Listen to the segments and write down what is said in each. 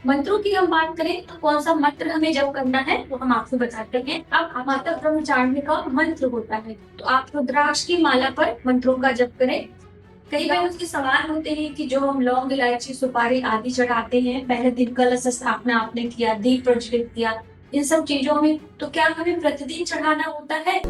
मंत्रों की हम बात करें तो कौन सा मंत्र हमें जप करना है वो हम आपको बताते हैं। अब माता ब्रह्मचारिणी का मंत्र होता है तो आप रुद्राक्ष की माला पर मंत्रों का जप करें। कई बार उसके सवाल होते हैं कि जो हम लौंग इलायची सुपारी आदि चढ़ाते हैं, पहले दिन कलश स्थापना आपने किया, दीप प्रज्वलित किया, इन सब चीजों में तो क्या हमें प्रतिदिन चढ़ाना होता है?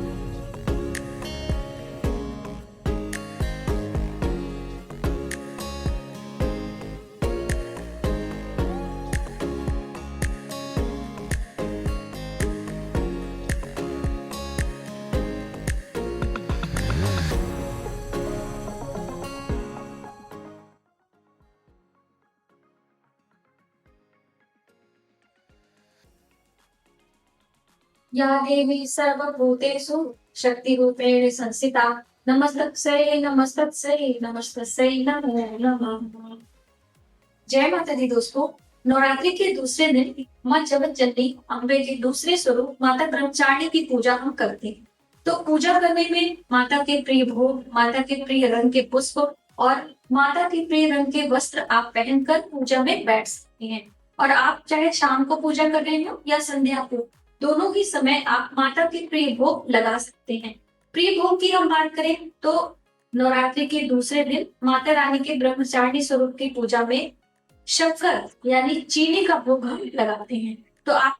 या देवी सर्वभूतेषु शक्तिरूपेण संस्थिता नमस्तस्यै नमस्तस्यै नमस्तस्यै नमो नमः। जय माता दी दोस्तों। नवरात्रि के दूसरे दिन माँ जगत जननी अम्बे के दूसरे स्वरूप माता ब्रह्मचारिणी की पूजा हम करते हैं। तो पूजा करने में माता के प्रिय भोग, माता के प्रिय रंग के पुष्प और माता के प्रिय रंग के वस्त्र आप पहनकर पूजा में बैठ सकते हैं। और आप चाहे शाम को पूजा कर रहे हो या संध्या को, दोनों ही समय आप माता के प्रिय भोग लगा सकते हैं। प्रिय भोग की हम बात करें तो नवरात्रि के दूसरे दिन माता रानी के ब्रह्मचारिणी स्वरूप की पूजा में शक्कर यानी चीनी का भोग हम लगाते हैं। तो आप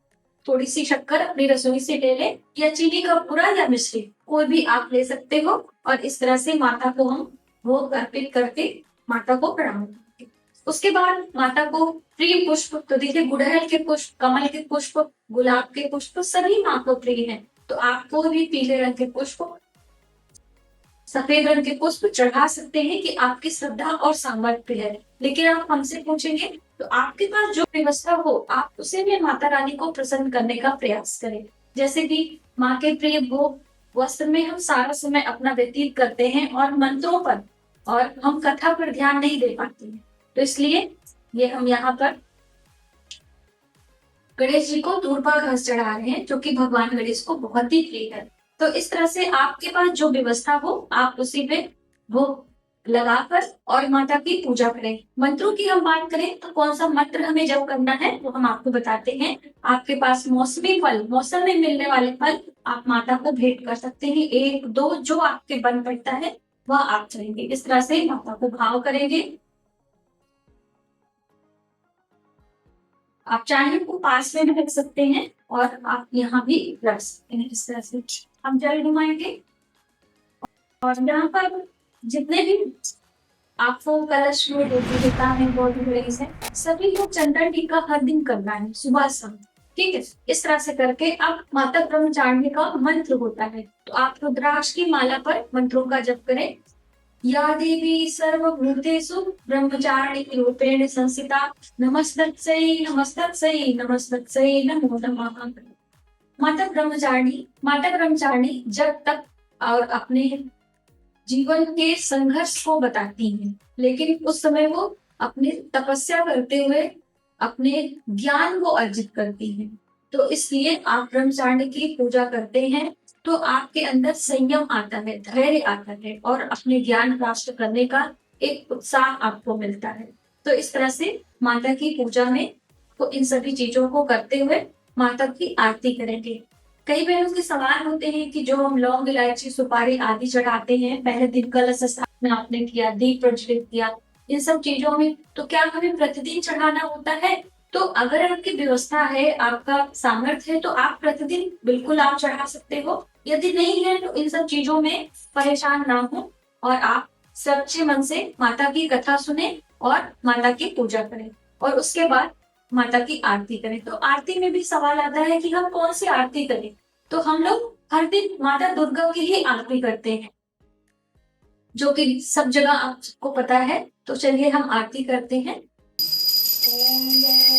थोड़ी सी शक्कर अपनी रसोई से ले लें या चीनी का पूरा या मिश्री कोई भी आप ले सकते हो और इस तरह से माता को हम भोग अर्पित करके माता को प्रणाम करते हैं। उसके बाद माता को प्रिय पुष्प तो देखिए, गुड़हल के पुष्प, कमल के पुष्प, गुलाब के पुष्प सभी माँ को प्रिय है। तो आपको भी पीले रंग के पुष्प, सफेद रंग के पुष्प चढ़ा सकते हैं कि आपकी श्रद्धा और सामर्थ्य है। लेकिन आप हमसे पूछेंगे तो आपके पास जो व्यवस्था हो आप उसे भी माता रानी को प्रसन्न करने का प्रयास करें। जैसे कि माँ के प्रिय भोग वस्त्र में हम सारा समय अपना व्यतीत करते हैं और मंत्रों पर और हम कथा पर ध्यान नहीं दे पाते हैं। तो इसलिए ये हम यहाँ पर गणेश जी को दूर्वा घास चढ़ा रहे हैं जो कि भगवान गणेश को बहुत ही प्रिय है। तो इस तरह से आपके पास जो व्यवस्था हो आप उसी पे भोग लगाकर और माता की पूजा करें। मंत्रों की हम बात करें तो कौन सा मंत्र हमें जप करना है वो हम आपको बताते हैं। आपके पास मौसमी फल, मौसम में मिलने वाले फल आप माता को भेंट कर सकते हैं। एक दो जो आपके बन पड़ता है वह आप चढ़ेंगे। इस तरह से माता को भाव करेंगे। आप चाहे को पास में भी रख सकते हैं और आप यहाँ भी रख सकते हैं। इस तरह से हम जल घुमाएंगे और यहाँ पर जितने भी आपको कलश में देवी देवता है, बॉडी ग्रेस है, सभी को चंदन टीका हर दिन करना है सुबह शाम। ठीक है, इस तरह से करके अब माता ब्रह्मचारिणी का मंत्र होता है तो आप रुद्राक्ष की माला पर मंत्रों का जप करें। या देवी सर्वभूतेषु ब्रह्मचारिणी रूपेण संस्थिता नमस्तस्यै नमस्तस्यै नमस्तस्यै नमो नमः। माता ब्रह्मचारिणी जब तक और अपने जीवन के संघर्ष को बताती हैं, लेकिन उस समय वो अपनी तपस्या करते हुए अपने ज्ञान को अर्जित करती हैं। तो इसलिए आप ब्रह्मचारिणी की पूजा करते हैं तो आपके अंदर संयम आता है, धैर्य आता है और अपने ज्ञान प्राप्त करने का एक उत्साह आपको मिलता है। तो इस तरह से माता की पूजा में तो इन सभी चीजों को करते हुए माता की आरती करेंगे। कई बहनों के सवाल होते हैं कि जो हम लौंग इलायची सुपारी आदि चढ़ाते हैं, पहले दिन कलश स्थापना आपने किया, दीप प्रज्वलित किया, इन सब चीजों में तो क्या हमें प्रतिदिन चढ़ाना होता है? तो अगर आपकी व्यवस्था है, आपका सामर्थ्य है तो आप प्रतिदिन बिल्कुल आप चढ़ा सकते हो। यदि नहीं है तो इन सब चीजों में परेशान ना हो और आप सच्चे मन से माता की कथा सुने और माता की पूजा करें और उसके बाद माता की आरती करें। तो आरती में भी सवाल आता है कि हम कौन सी आरती करें, तो हम लोग हर दिन माता दुर्गा की ही आरती करते हैं जो कि सब जगह आपको पता है। तो चलिए हम आरती करते हैं। ओम जय